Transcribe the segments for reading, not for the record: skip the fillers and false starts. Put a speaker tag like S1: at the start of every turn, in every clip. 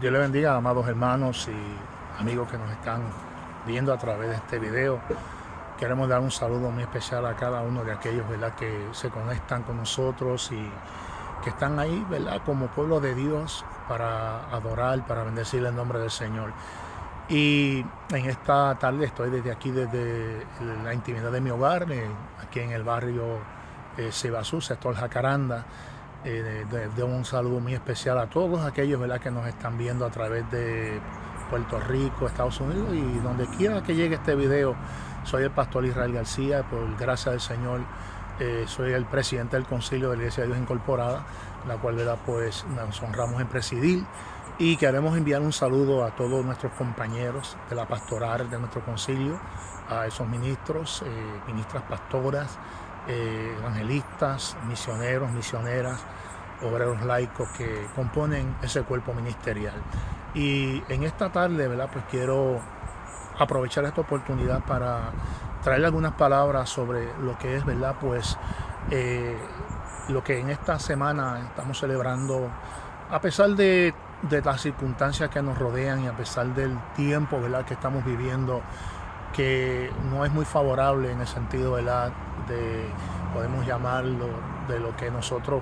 S1: Dios le bendiga, amados hermanos y amigos que nos están viendo a través de este video. Queremos dar un saludo muy especial a cada uno de aquellos, ¿verdad?, que se conectan con nosotros y que están ahí, ¿verdad?, como pueblo de Dios para adorar, para bendecir el nombre del Señor. Y en esta tarde estoy desde aquí, desde la intimidad de mi hogar, aquí en el barrio Cibazú, sector Jacaranda. De un saludo muy especial a todos aquellos, ¿verdad?, que nos están viendo a través de Puerto Rico, Estados Unidos y donde quiera que llegue este video. Soy el pastor Israel García, por gracia del Señor. Soy el presidente del Concilio de la Iglesia de Dios Incorporada, la cual, ¿verdad?, pues nos honramos en presidir, y queremos enviar un saludo a todos nuestros compañeros de la pastoral de nuestro concilio, a esos ministros, ministras pastoras, evangelistas, misioneros, misioneras, obreros laicos que componen ese cuerpo ministerial. Y en esta tarde, ¿verdad?, pues quiero aprovechar esta oportunidad para traerle algunas palabras sobre lo que es, ¿verdad?, pues lo que en esta semana estamos celebrando, a pesar de las circunstancias que nos rodean y a pesar del tiempo, ¿verdad?, que estamos viviendo, que no es muy favorable en el sentido, ¿verdad?, de, podemos llamarlo, de lo que nosotros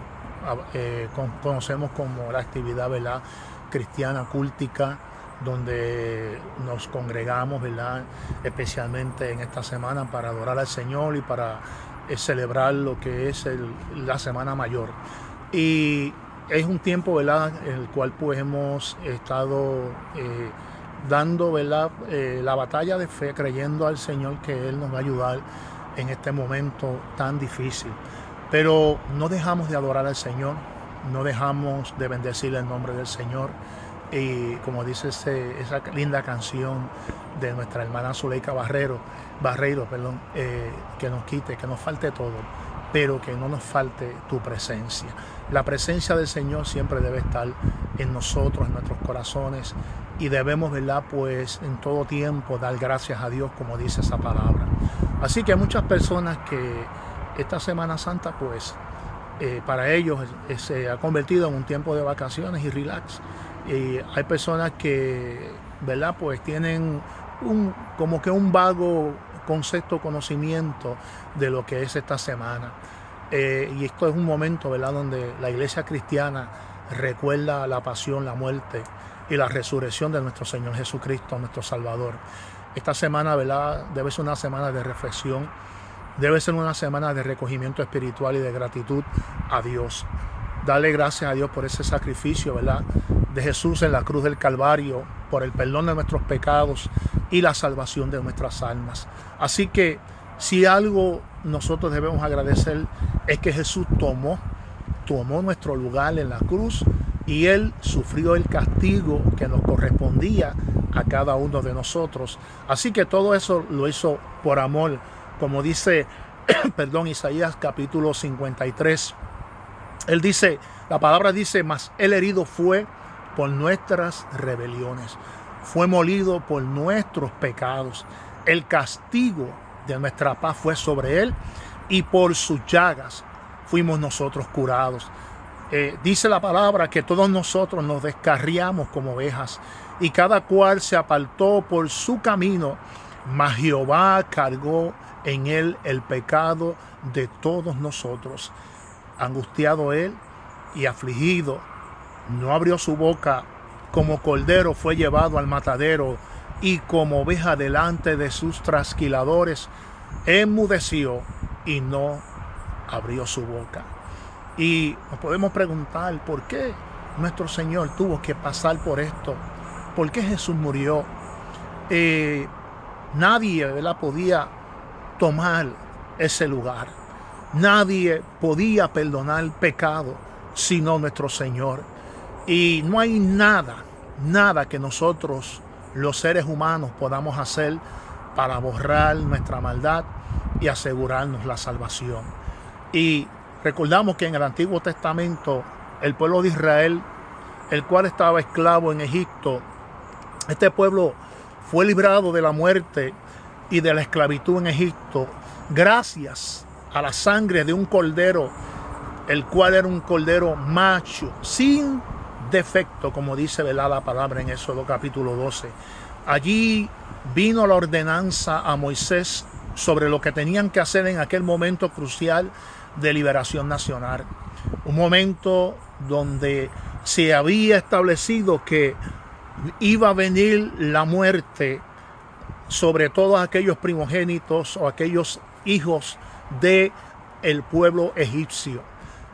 S1: conocemos como la actividad, ¿verdad?, cristiana cultica, donde nos congregamos, ¿verdad?, especialmente en esta semana para adorar al Señor y para celebrar lo que es la Semana Mayor. Y es un tiempo, ¿verdad?, en el cual pues hemos estado dando, ¿verdad?, la batalla de fe, creyendo al Señor que Él nos va a ayudar en este momento tan difícil. Pero no dejamos de adorar al Señor, no dejamos de bendecir el nombre del Señor. Y como dice esa linda canción de nuestra hermana Zuleika Barreiro, que nos quite, que nos falte todo, pero que no nos falte tu presencia. La presencia del Señor siempre debe estar en nosotros, en nuestros corazones, y debemos, ¿verdad?, pues en todo tiempo dar gracias a Dios, como dice esa palabra. Así que hay muchas personas que esta Semana Santa, pues para ellos se ha convertido en un tiempo de vacaciones y relax. Y hay personas que, ¿verdad?, pues tienen como que un vago concepto, conocimiento de lo que es esta semana. Y esto es un momento, ¿verdad?, donde la iglesia cristiana recuerda la pasión, la muerte y la resurrección de nuestro Señor Jesucristo, nuestro Salvador. Esta semana, ¿verdad?, debe ser una semana de reflexión, debe ser una semana de recogimiento espiritual y de gratitud a Dios. Darle gracias a Dios por ese sacrificio, ¿verdad?, de Jesús en la cruz del Calvario, por el perdón de nuestros pecados y la salvación de nuestras almas. Así que si algo nosotros debemos agradecer es que Jesús tomó nuestro lugar en la cruz y Él sufrió el castigo que nos correspondía a cada uno de nosotros. Así que todo eso lo hizo por amor, como dice Isaías capítulo 53. Él dice, la palabra dice, mas Él herido fue por nuestras rebeliones, fue molido por nuestros pecados. El castigo de nuestra paz fue sobre Él y por sus llagas fuimos nosotros curados. Dice la palabra que todos nosotros nos descarriamos como ovejas y cada cual se apartó por su camino, mas Jehová cargó en Él el pecado de todos nosotros. Angustiado Él y afligido, no abrió su boca. Como cordero fue llevado al matadero, y como oveja delante de sus trasquiladores, enmudeció y no abrió su boca. Y nos podemos preguntar por qué nuestro Señor tuvo que pasar por esto, por qué Jesús murió. Nadie, ¿verdad?, podía tomar ese lugar. Nadie podía perdonar pecado sino nuestro Señor. Y no hay nada que nosotros, los seres humanos, podamos hacer para borrar nuestra maldad y asegurarnos la salvación. Y recordamos que en el Antiguo Testamento, el pueblo de Israel, el cual estaba esclavo en Egipto, este pueblo fue librado de la muerte y de la esclavitud en Egipto gracias a la sangre de un cordero, el cual era un cordero macho, sin defecto, como dice, ¿verdad?, la palabra en Éxodo capítulo 12. Allí vino la ordenanza a Moisés sobre lo que tenían que hacer en aquel momento crucial de liberación nacional. Un momento donde se había establecido que iba a venir la muerte sobre todos aquellos primogénitos o aquellos hijos de el pueblo egipcio.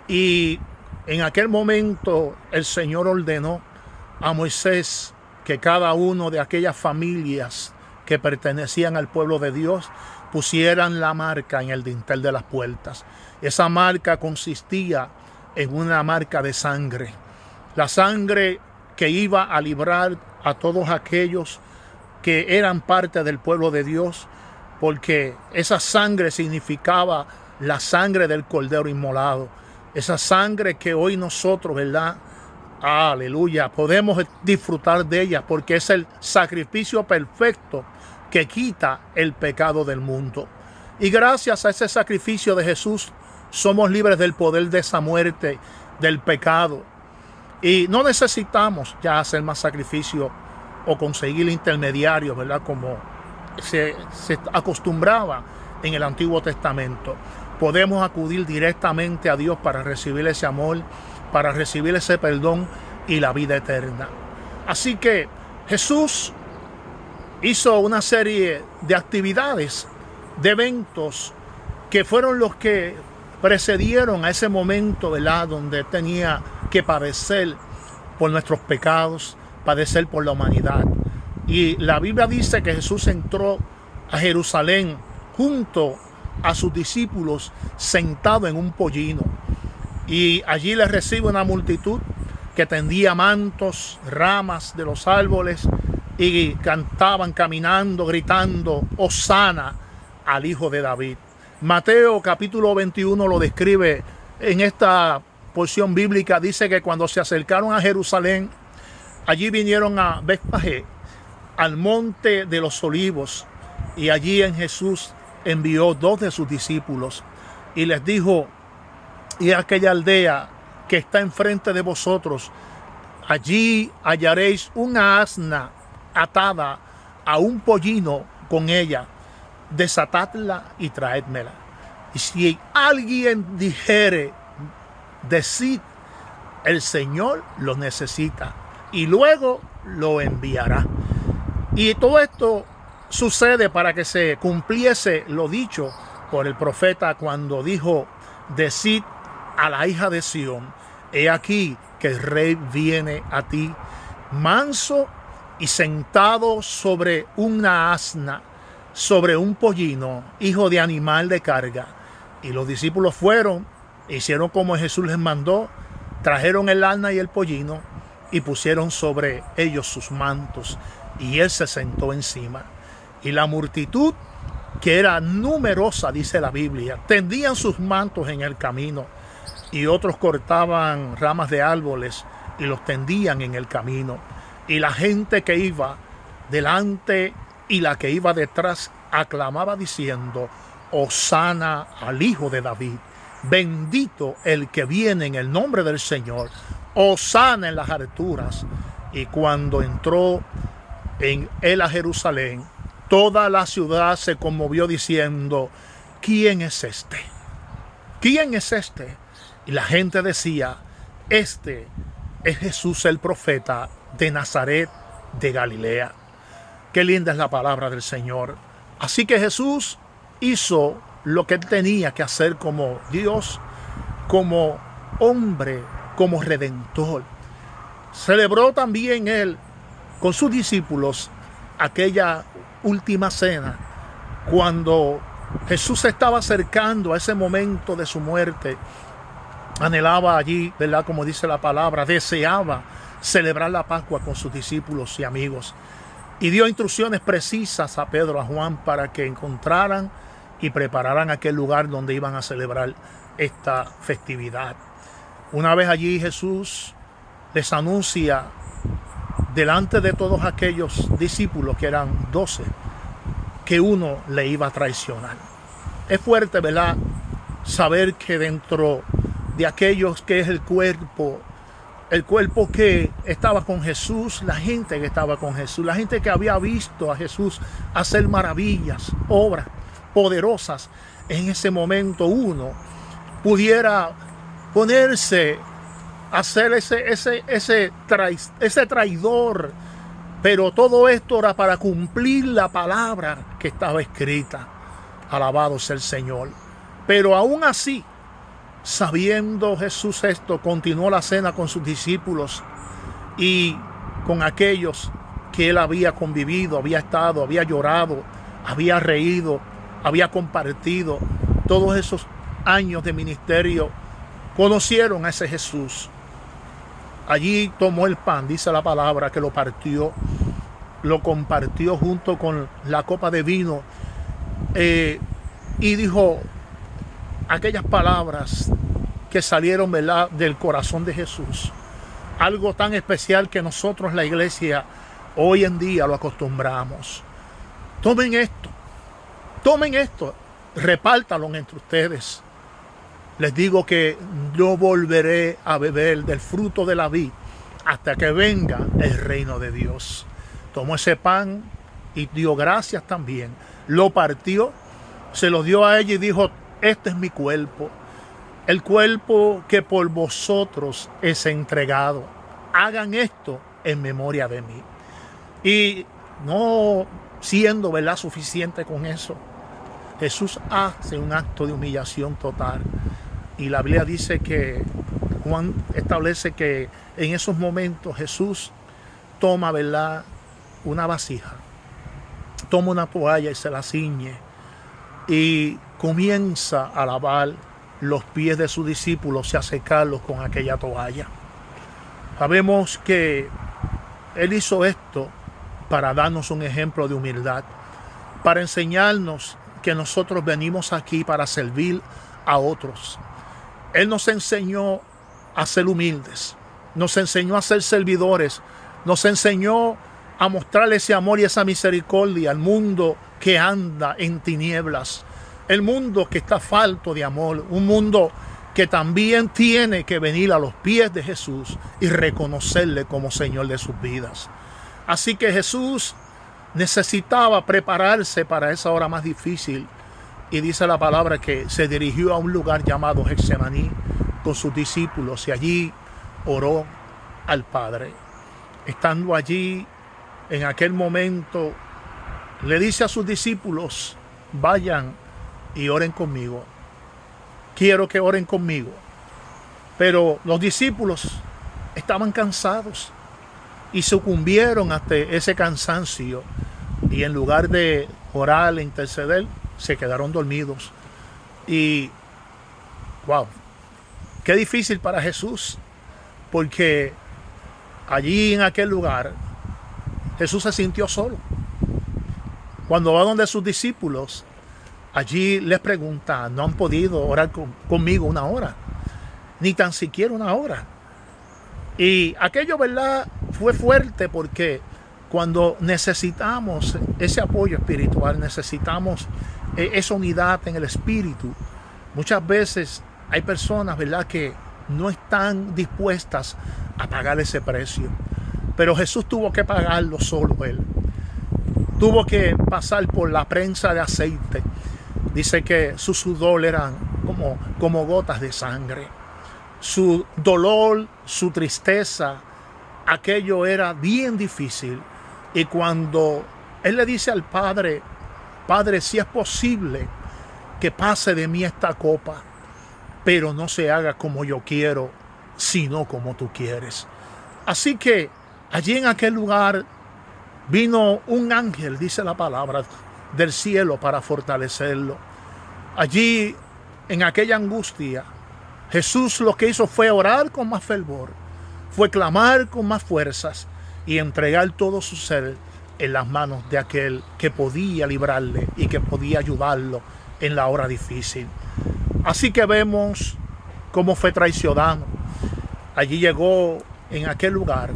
S1: Y en aquel momento el Señor ordenó a Moisés que cada uno de aquellas familias que pertenecían al pueblo de Dios pusieran la marca en el dintel de las puertas. Esa marca consistía en una marca de sangre. La sangre que iba a librar a todos aquellos que eran parte del pueblo de Dios, porque esa sangre significaba la sangre del Cordero inmolado. Esa sangre que hoy nosotros, ¿verdad?, aleluya, podemos disfrutar de ella, porque es el sacrificio perfecto que quita el pecado del mundo. Y gracias a ese sacrificio de Jesús somos libres del poder de esa muerte, del pecado. Y no necesitamos ya hacer más sacrificio o conseguir intermediarios, ¿verdad?, como se acostumbraba en el Antiguo Testamento. Podemos acudir directamente a Dios para recibir ese amor, para recibir ese perdón y la vida eterna. Así que Jesús hizo una serie de actividades, de eventos, que fueron los que precedieron a ese momento, ¿verdad?, donde tenía que padecer por nuestros pecados, padecer por la humanidad. Y la Biblia dice que Jesús entró a Jerusalén junto a sus discípulos sentado en un pollino. Y allí les recibe una multitud que tendía mantos, ramas de los árboles y cantaban, caminando, gritando, Hosana al Hijo de David. Mateo capítulo 21 lo describe en esta porción bíblica. Dice que cuando se acercaron a Jerusalén, allí vinieron a Betfagé, al monte de los olivos, y allí en Jesús envió 2 de sus discípulos y les dijo: y aquella aldea que está enfrente de vosotros, allí hallaréis una asna atada a un pollino con ella, desatadla y traédmela. Y si alguien dijere, decid, el Señor lo necesita, y luego lo enviará. Y todo esto sucede para que se cumpliese lo dicho por el profeta cuando dijo: decid a la hija de Sión, he aquí que el rey viene a ti, manso y sentado sobre una asna, sobre un pollino, hijo de animal de carga. Y los discípulos fueron, hicieron como Jesús les mandó, trajeron el asna y el pollino y pusieron sobre ellos sus mantos, y él se sentó encima. Y la multitud, que era numerosa, dice la Biblia, tendían sus mantos en el camino, y otros cortaban ramas de árboles y los tendían en el camino. Y la gente que iba delante y la que iba detrás aclamaba diciendo: Hosana al Hijo de David, bendito el que viene en el nombre del Señor, Hosana en las alturas. Y cuando entró en él a Jerusalén, toda la ciudad se conmovió diciendo: ¿quién es este? ¿Quién es este? Y la gente decía: este es Jesús el profeta de Nazaret de Galilea. Qué linda es la palabra del Señor. Así que Jesús hizo lo que él tenía que hacer como Dios, como hombre, como redentor. Celebró también él con sus discípulos aquella última cena, cuando Jesús se estaba acercando a ese momento de su muerte. Anhelaba allí, ¿verdad?, como dice la palabra, deseaba celebrar la Pascua con sus discípulos y amigos. Y dio instrucciones precisas a Pedro, a Juan, para que encontraran y prepararan aquel lugar donde iban a celebrar esta festividad. Una vez allí, Jesús les anuncia delante de todos aquellos discípulos, que eran 12, que uno le iba a traicionar. Es fuerte, ¿verdad?, saber que dentro de aquellos que es el cuerpo el cuerpo que estaba con Jesús, la gente que estaba con Jesús, la gente que había visto a Jesús hacer maravillas, obras poderosas. En ese momento uno pudiera ponerse a ser ese traidor, pero todo esto era para cumplir la palabra que estaba escrita. Alabado sea el Señor. Pero aún así, sabiendo Jesús esto, continuó la cena con sus discípulos y con aquellos que él había convivido, había estado, había llorado, había reído, había compartido. Todos esos años de ministerio conocieron a ese Jesús. Allí tomó el pan, dice la palabra, que lo partió, lo compartió junto con la copa de vino, y dijo aquellas palabras que salieron, ¿verdad?, del corazón de Jesús. Algo tan especial que nosotros, la iglesia, hoy en día lo acostumbramos. Tomen esto, repártalo entre ustedes. Les digo que yo volveré a beber del fruto de la vid hasta que venga el reino de Dios. Tomó ese pan y dio gracias también. Lo partió, se lo dio a ella y dijo: este es mi cuerpo, el cuerpo que por vosotros es entregado. Hagan esto en memoria de mí. Y no siendo, ¿verdad?, suficiente con eso, Jesús hace un acto de humillación total. Y la Biblia dice que Juan establece que en esos momentos Jesús toma, ¿verdad?, una vasija, toma una toalla y se la ciñe y comienza a lavar los pies de sus discípulos y a secarlos con aquella toalla. Sabemos que Él hizo esto para darnos un ejemplo de humildad, para enseñarnos que nosotros venimos aquí para servir a otros. Él nos enseñó a ser humildes, nos enseñó a ser servidores, nos enseñó a mostrar ese amor y esa misericordia al mundo que anda en tinieblas, el mundo que está falto de amor, un mundo que también tiene que venir a los pies de Jesús y reconocerle como Señor de sus vidas. Así que Jesús necesitaba prepararse para esa hora más difícil, y dice la palabra que se dirigió a un lugar llamado Getsemaní con sus discípulos y allí oró al Padre. Estando allí, en aquel momento, le dice a sus discípulos: vayan y oren conmigo. Quiero que oren conmigo. Pero los discípulos estaban cansados y sucumbieron ante ese cansancio, y en lugar de orar e interceder, se quedaron dormidos. Y wow, qué difícil para Jesús, porque allí en aquel lugar Jesús se sintió solo. Cuando va donde sus discípulos, allí les pregunta: no han podido orar conmigo una hora, ni tan siquiera una hora. Y aquello, ¿verdad?, fue fuerte, porque cuando necesitamos ese apoyo espiritual, necesitamos esa unidad en el espíritu, muchas veces hay personas, ¿verdad?, que no están dispuestas a pagar ese precio. Pero Jesús tuvo que pagarlo solo Él. Tuvo que pasar por la prensa de aceite. Dice que su sudor eran como gotas de sangre. Su dolor, su tristeza, aquello era bien difícil. Y cuando Él le dice al Padre: Padre, si es posible que pase de mí esta copa, pero no se haga como yo quiero, sino como tú quieres. Así que allí en aquel lugar vino un ángel, dice la palabra, del cielo para fortalecerlo. Allí, en aquella angustia, Jesús lo que hizo fue orar con más fervor, fue clamar con más fuerzas y entregar todo su ser en las manos de aquel que podía librarle y que podía ayudarlo en la hora difícil. Así que vemos cómo fue traicionado. Allí llegó, en aquel lugar,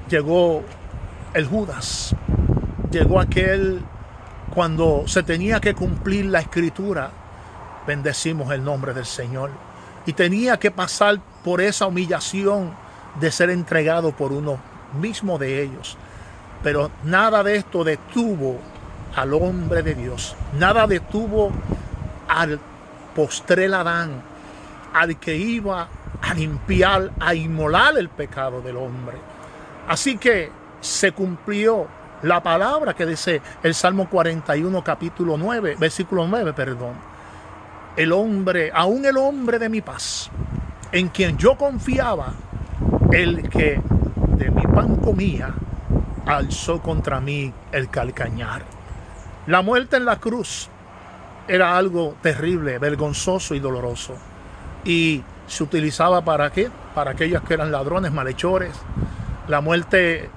S1: llegó el Judas, llegó aquel cuando se tenía que cumplir la escritura, bendecimos el nombre del Señor, y tenía que pasar por esa humillación de ser entregado por uno mismo de ellos. Pero nada de esto detuvo al hombre de Dios. Nada detuvo al postrel Adán, al que iba a limpiar, a inmolar el pecado del hombre. Así que se cumplió la palabra que dice el Salmo 41, capítulo 9, versículo 9, perdón. El hombre, aún el hombre de mi paz, en quien yo confiaba, el que de mi pan comía, alzó contra mí el calcañar. La muerte en la cruz era algo terrible, vergonzoso y doloroso. Y se utilizaba ¿para qué? Para aquellos que eran ladrones, malhechores. La muerte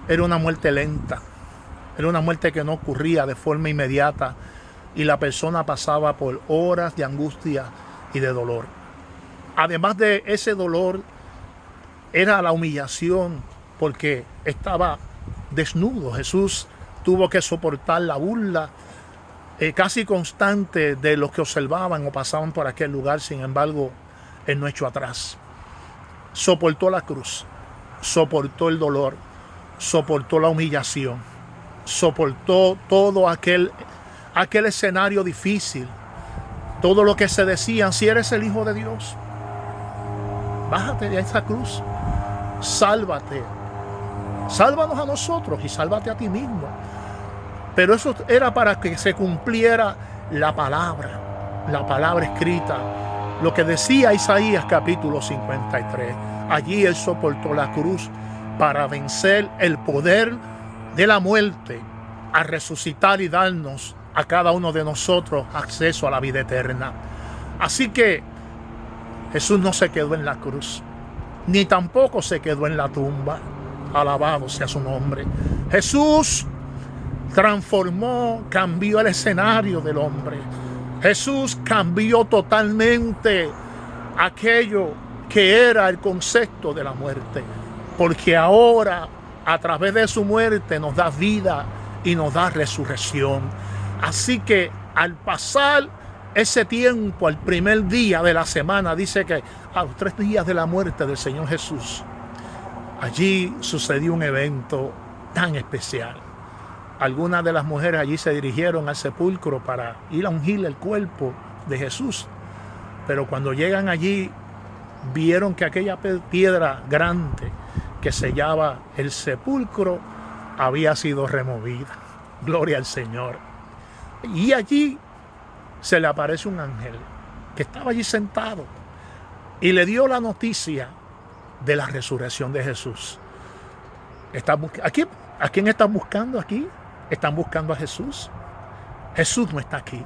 S1: era una muerte lenta. Era una muerte que no ocurría de forma inmediata. Y la persona pasaba por horas de angustia y de dolor. Además de ese dolor, era la humillación porque estaba desnudo. Jesús tuvo que soportar la burla casi constante de los que observaban o pasaban por aquel lugar. Sin embargo, Él no echó atrás. Soportó la cruz, soportó el dolor, soportó la humillación, soportó todo aquel escenario difícil. Todo lo que se decían: si eres el Hijo de Dios, bájate de esa cruz, sálvate, sálvanos a nosotros y sálvate a ti mismo. Pero eso era para que se cumpliera la palabra escrita, lo que decía Isaías capítulo 53. Allí Él soportó la cruz para vencer el poder de la muerte, a resucitar y darnos a cada uno de nosotros acceso a la vida eterna. Así que Jesús no se quedó en la cruz, ni tampoco se quedó en la tumba. Alabado sea su nombre. Jesús transformó, cambió el escenario del hombre. Jesús cambió totalmente aquello que era el concepto de la muerte, porque ahora a través de su muerte nos da vida y nos da resurrección. Así que al pasar ese tiempo, al primer día de la semana, dice que a los 3 días de la muerte del Señor Jesús, allí sucedió un evento tan especial. Algunas de las mujeres allí se dirigieron al sepulcro para ir a ungir el cuerpo de Jesús. Pero cuando llegan allí, vieron que aquella piedra grande que sellaba el sepulcro había sido removida. Gloria al Señor. Y allí se le aparece un ángel que estaba allí sentado y le dio la noticia de la resurrección de Jesús. ¿A quién están buscando aquí? ¿Están buscando a Jesús? Jesús no está aquí.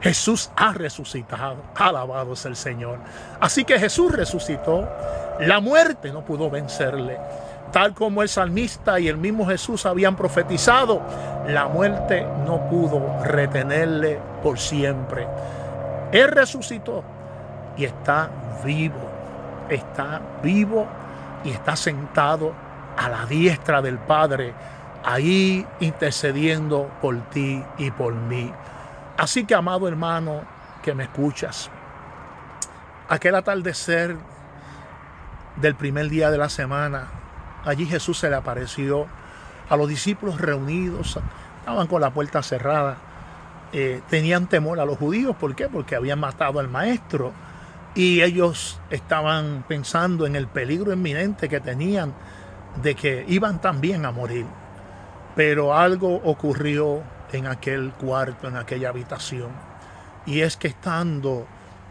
S1: Jesús ha resucitado. Alabado sea el Señor. Así que Jesús resucitó. La muerte no pudo vencerle. Tal como el salmista y el mismo Jesús habían profetizado, la muerte no pudo retenerle por siempre. Él resucitó y está vivo. Está vivo y está sentado a la diestra del Padre, ahí intercediendo por ti y por mí. Así que, amado hermano que me escuchas, aquel atardecer del primer día de la semana, allí Jesús se le apareció a los discípulos reunidos. Estaban con la puerta cerrada. Tenían temor a los judíos. ¿Por qué? Porque habían matado al maestro. Y ellos estaban pensando en el peligro inminente que tenían de que iban también a morir. Pero algo ocurrió en aquel cuarto, en aquella habitación. Y es que estando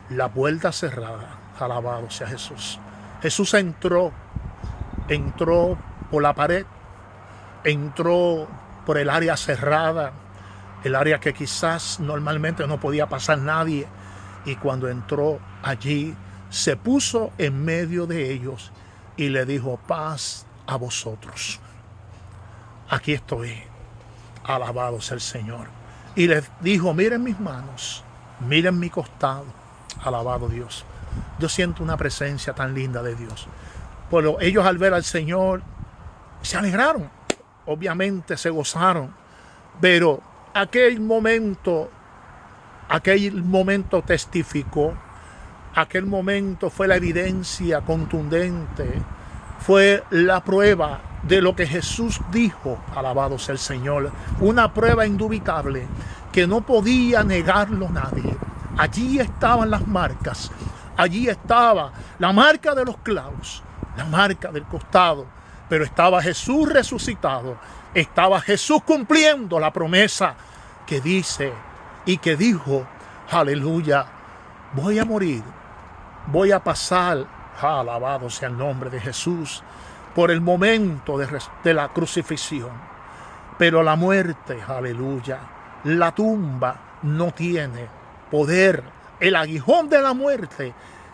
S1: la puerta cerrada, alabado sea Jesús, Jesús entró por la pared, entró por el área cerrada, el área que quizás normalmente no podía pasar nadie. Y cuando entró allí, se puso en medio de ellos y le dijo: paz a vosotros. Aquí estoy. Alabado sea el Señor. Y les dijo: miren mis manos, miren mi costado. Alabado Dios. Yo siento una presencia tan linda de Dios. Pero ellos, al ver al Señor, se alegraron. Obviamente se gozaron. Pero aquel momento testificó Aquel momento fue la evidencia contundente, fue la prueba de lo que Jesús dijo, alabado sea el Señor, una prueba indubitable que no podía negarlo nadie. Allí estaban las marcas, allí estaba la marca de los clavos, la marca del costado, pero estaba Jesús resucitado, estaba Jesús cumpliendo la promesa que dice y que dijo, aleluya, voy a morir, voy a pasar, alabado sea el nombre de Jesús, por el momento de la crucifixión. Pero la muerte, aleluya, la tumba no tiene poder. El aguijón de la muerte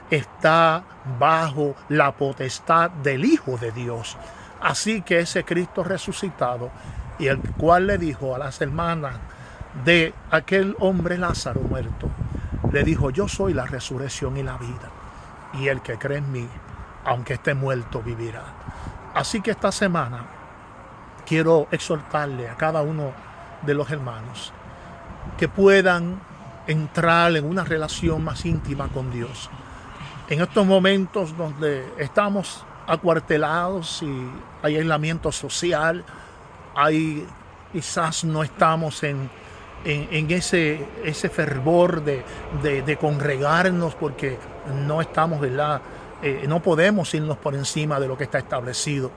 S1: está bajo la potestad del Hijo de Dios. Así que ese Cristo resucitado, y el cual le dijo a las hermanas de aquel hombre Lázaro muerto, le dijo, yo soy la resurrección y la vida, y el que cree en mí, aunque esté muerto, vivirá. Así que esta semana quiero exhortarle a cada uno de los hermanos que puedan entrar en una relación más íntima con Dios. En estos momentos donde estamos acuartelados y hay aislamiento social, quizás no estamos en ese fervor de congregarnos porque no estamos, ¿verdad? No podemos irnos por encima de lo que está establecido.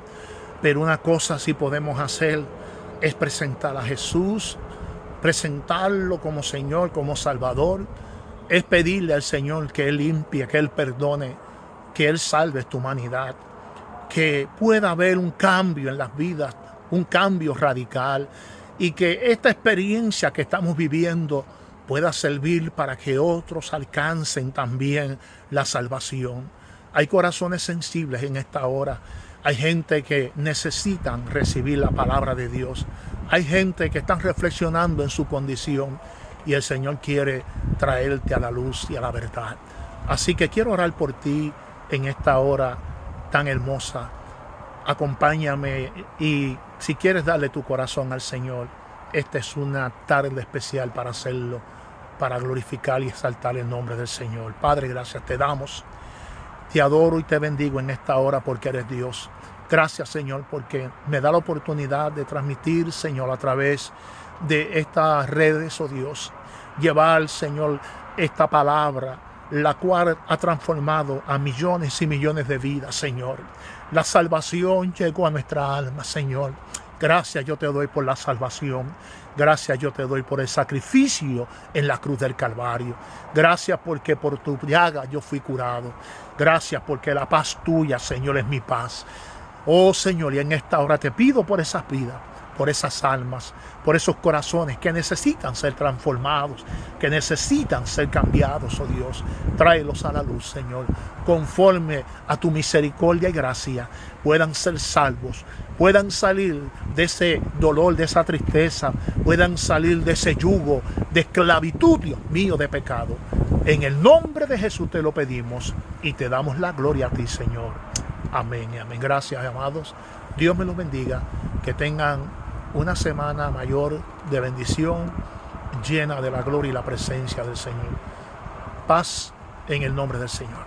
S1: Pero una cosa sí podemos hacer es presentar a Jesús, presentarlo como Señor, como Salvador, es pedirle al Señor que Él limpie, que Él perdone, que Él salve tu humanidad, que pueda haber un cambio en las vidas, un cambio radical, y que esta experiencia que estamos viviendo pueda servir para que otros alcancen también la salvación. Hay corazones sensibles en esta hora. Hay gente que necesitan recibir la palabra de Dios. Hay gente que están reflexionando en su condición y el Señor quiere traerte a la luz y a la verdad. Así que quiero orar por ti en esta hora tan hermosa. Acompáñame y si quieres darle tu corazón al Señor, esta es una tarde especial para hacerlo, para glorificar y exaltar el nombre del Señor. Padre, gracias te damos. Te adoro y te bendigo en esta hora porque eres Dios. Gracias, Señor, porque me da la oportunidad de transmitir, Señor, a través de estas redes, oh Dios, llevar, Señor, esta palabra, la cual ha transformado a millones y millones de vidas, Señor. La salvación llegó a nuestra alma, Señor. Gracias yo te doy por la salvación. Gracias yo te doy por el sacrificio en la cruz del Calvario. Gracias porque por tu llaga yo fui curado. Gracias porque la paz tuya, Señor, es mi paz. Oh Señor, y en esta hora te pido por esas vidas, por esas almas, por esos corazones que necesitan ser transformados, que necesitan ser cambiados, oh Dios. Tráelos a la luz, Señor, conforme a tu misericordia y gracia, puedan ser salvos, puedan salir de ese dolor, de esa tristeza, puedan salir de ese yugo de esclavitud, Dios mío, de pecado. En el nombre de Jesús te lo pedimos y te damos la gloria a ti, Señor. Amén y amén. Gracias, amados. Dios me los bendiga. Que tengan una semana mayor de bendición, llena de la gloria y la presencia del Señor. Paz en el nombre del Señor.